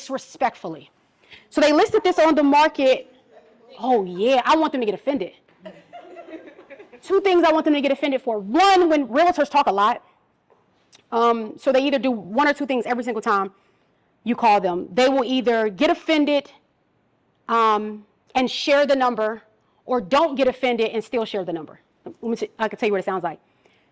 disrespectfully. So they listed this on the market. Oh yeah, I want them to get offended. Two things I want them to get offended for. One, when realtors talk a lot, so they either do one or two things every single time you call them. They will either get offended and share the number, or don't get offended and still share the number. Let me see, I can tell you what it sounds like.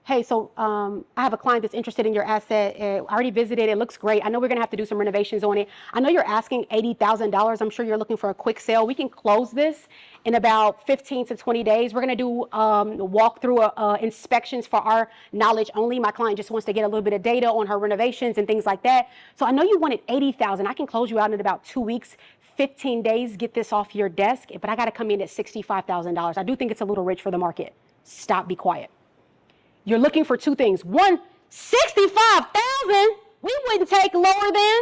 Hey, so I have a client that's interested in your asset. I already visited. It looks great. I know we're going to have to do some renovations on it. I know you're asking $80,000. I'm sure you're looking for a quick sale. We can close this in about 15 to 20 days. We're going to do walkthrough inspections for our knowledge only. My client just wants to get a little bit of data on her renovations and things like that. So I know you wanted $80,000. I can close you out in about 2 weeks. 15 days, get this off your desk, but I got to come in at $65,000. I do think it's a little rich for the market. Stop, be quiet. You're looking for two things. One, 65,000, we wouldn't take lower than.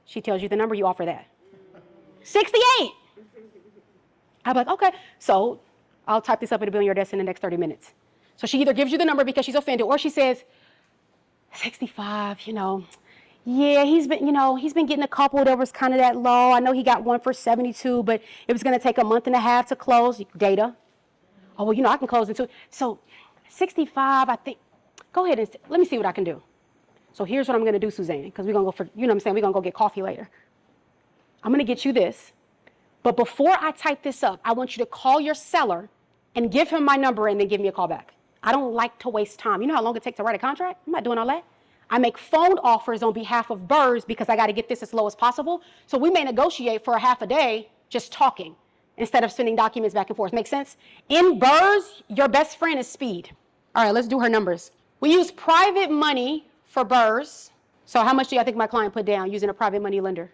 She tells you the number, you offer that. 68. I'm like, okay. So I'll type this up at a bill on your desk in the next 30 minutes. So she either gives you the number because she's offended, or she says, 65, yeah, he's been getting a couple that was kind of that low. I know he got one for 72, but it was going to take a month and a half to close. Data. Oh, well, I can close it too. So 65, I think, go ahead and let me see what I can do. So here's what I'm going to do, Suzanne, because we're going to go for, we're going to go get coffee later. I'm going to get you this. But before I type this up, I want you to call your seller and give him my number and then give me a call back. I don't like to waste time. You know how long it takes to write a contract? I'm not doing all that. I make phone offers on behalf of BRRRRs because I got to get this as low as possible. So we may negotiate for a half a day just talking instead of sending documents back and forth. Make sense? In BRRRRs, your best friend is speed. All right, let's do her numbers. We use private money for BRRRRs. So how much do y'all think my client put down using a private money lender?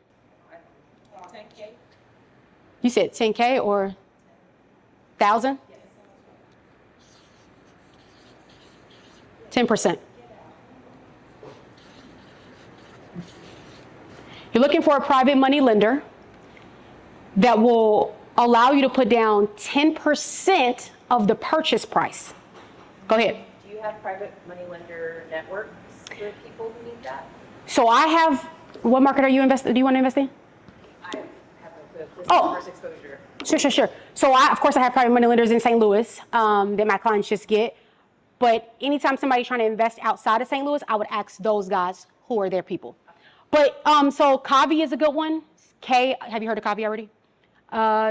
10K. You said 10K or 1,000? 10%. You're looking for a private money lender that will allow you to put down 10% of the purchase price. Go ahead. Do you have private money lender networks for people who need that? So I have, what market are you do you want to invest in? I have first exposure. Sure. So of course I have private money lenders in St. Louis that my clients just get. But anytime somebody's trying to invest outside of St. Louis, I would ask those guys who are their people. But so Kavi is a good one. Have you heard of Kavi already?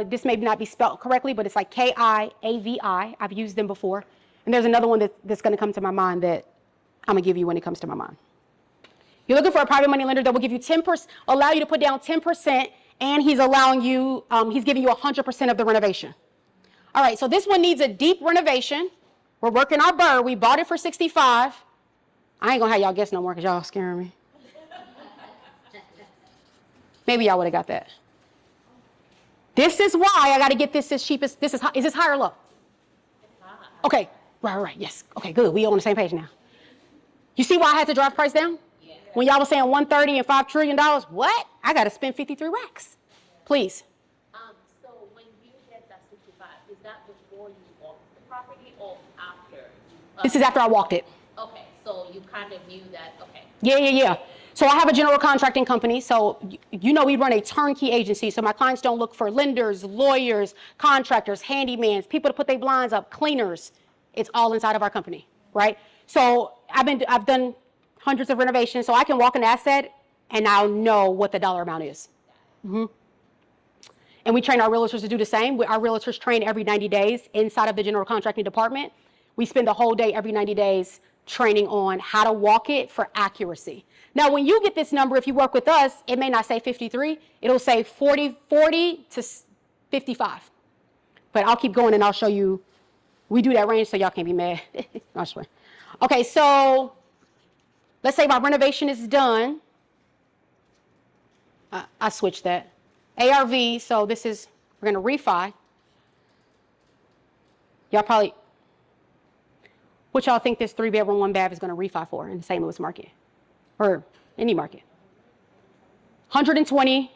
This may not be spelled correctly, but it's like Kiavi. I've used them before. And there's another one that's going to come to my mind that I'm going to give you when it comes to my mind. You're looking for a private money lender that will give you 10%, allow you to put down 10%, and he's allowing you, he's giving you 100% of the renovation. All right, so this one needs a deep renovation. We're working our BRRRR. We bought it for 65. I ain't going to have y'all guess no more because y'all scaring me. Maybe y'all would have got that. This is why I got to get this as cheap as, is this high or low? Okay, right, yes. Okay, good, we on the same page now. You see why I had to drive price down? Yeah. When y'all was saying 130 and $5 trillion, what? I got to spend 53 racks. Please. So when you get that 65, is that before you walk the property or after? This is after I walked it. Okay, so you kind of knew that, okay. Yeah. So I have a general contracting company. So we run a turnkey agency. So my clients don't look for lenders, lawyers, contractors, handymans, people to put their blinds up, cleaners. It's all inside of our company, right? So I've done hundreds of renovations. So I can walk an asset and I'll know what the dollar amount is. Mm-hmm. And we train our realtors to do the same. Our realtors train every 90 days inside of the general contracting department. We spend the whole day every 90 days training on how to walk it for accuracy. Now, when you get this number, if you work with us, it may not say 53. It'll say 40 to 55. But I'll keep going and I'll show you. We do that range so y'all can't be mad. I swear. Okay, so let's say my renovation is done. I switched that. ARV, so this is, we're going to refi. Y'all probably, what y'all think this 3-bedroom, 1-bath is going to refi for in the St. Louis market? Or any market? 120.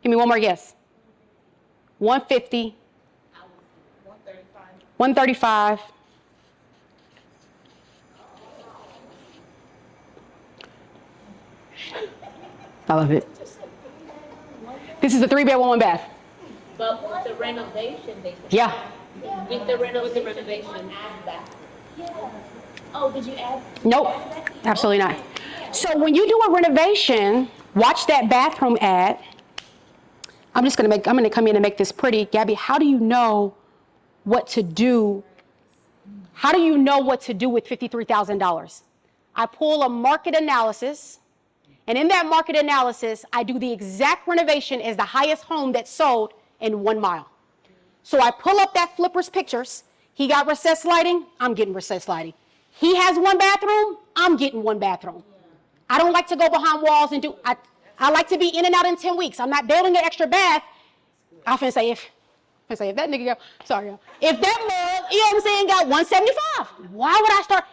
Give me one more guess. 150. 135. I love it. This is a 3-bedroom, 1-bath. But with the renovation, they can. Yeah. With the renovation, add that. Yeah. Oh, did you add? Nope, absolutely not. So when you do a renovation, watch that bathroom ad. I'm gonna come in and make this pretty. Gabby, how do you know what to do? How do you know what to do with $53,000? I pull a market analysis, and in that market analysis, I do the exact renovation as the highest home that sold in 1 mile. So I pull up that flipper's pictures. He got recessed lighting, I'm getting recessed lighting. He has 1 bathroom, I'm getting 1 bathroom. I don't like to go behind walls and I like to be in and out in 10 weeks. I'm not building an extra bath. I'm finna say if that nigga go, sorry, y'all. If that mug, you know what I'm saying, got 175, why would I start?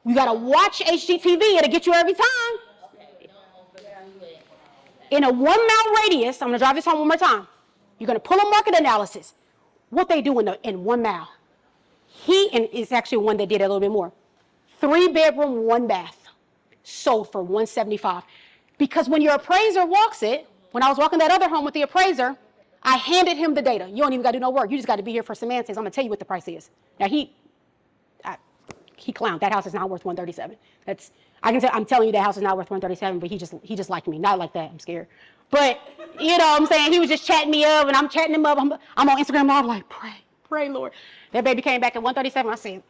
You gotta watch HGTV, it'll get you every time. In a 1 mile radius, I'm gonna drive this home one more time. You're gonna pull a market analysis. What they do in 1 mile. And it's actually one that did a little bit more. 3-bedroom, 1-bath, sold for 175. Because when your appraiser walks it, when I was walking that other home with the appraiser, I handed him the data. You don't even got to do no work. You just got to be here for semantics. I'm gonna tell you what the price is. Now he clowned. That house is not worth 137. I'm telling you that house is not worth 137. But he just liked me. Not like that. I'm scared. But you know what I'm saying? He was just chatting me up, and I'm chatting him up. I'm on Instagram Live like, pray, Lord. That baby came back at 137. I said,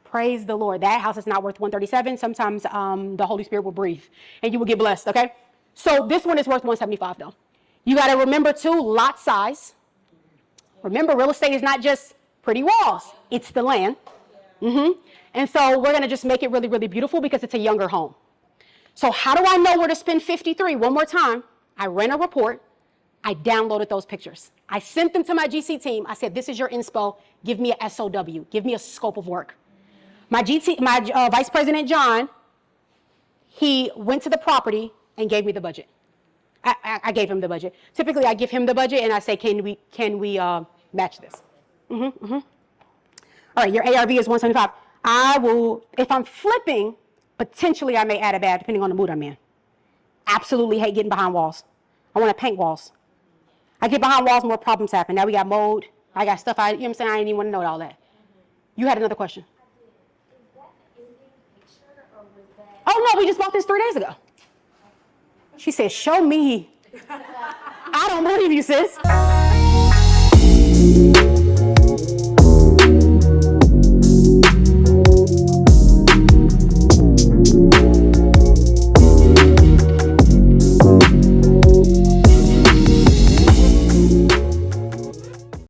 praise the Lord. That house is not worth 137. Sometimes the Holy Spirit will breathe, and you will get blessed. Okay. So this one is worth 175 though. You got to remember too, lot size. Remember, real estate is not just pretty walls. It's the land. And so we're going to just make it really, really beautiful because it's a younger home. So how do I know where to spend 53? One more time. I ran a report. I downloaded those pictures. I sent them to my GC team. I said, this is your inspo. Give me a SOW. Give me a scope of work. My Vice President, John, he went to the property and gave me the budget. I gave him the budget. Typically, I give him the budget and I say, can we match this? All right, your ARV is 175. I will, if I'm flipping, potentially I may add a bath depending on the mood I'm in. Absolutely hate getting behind walls. I want to paint walls. I get behind walls, more problems happen. Now we got mold. I got stuff, you know what I'm saying? I didn't even want to know all that. You had another question. Is that the ending picture or was that? Oh no, we just bought this 3 days ago. She said, show me. I don't believe you, sis.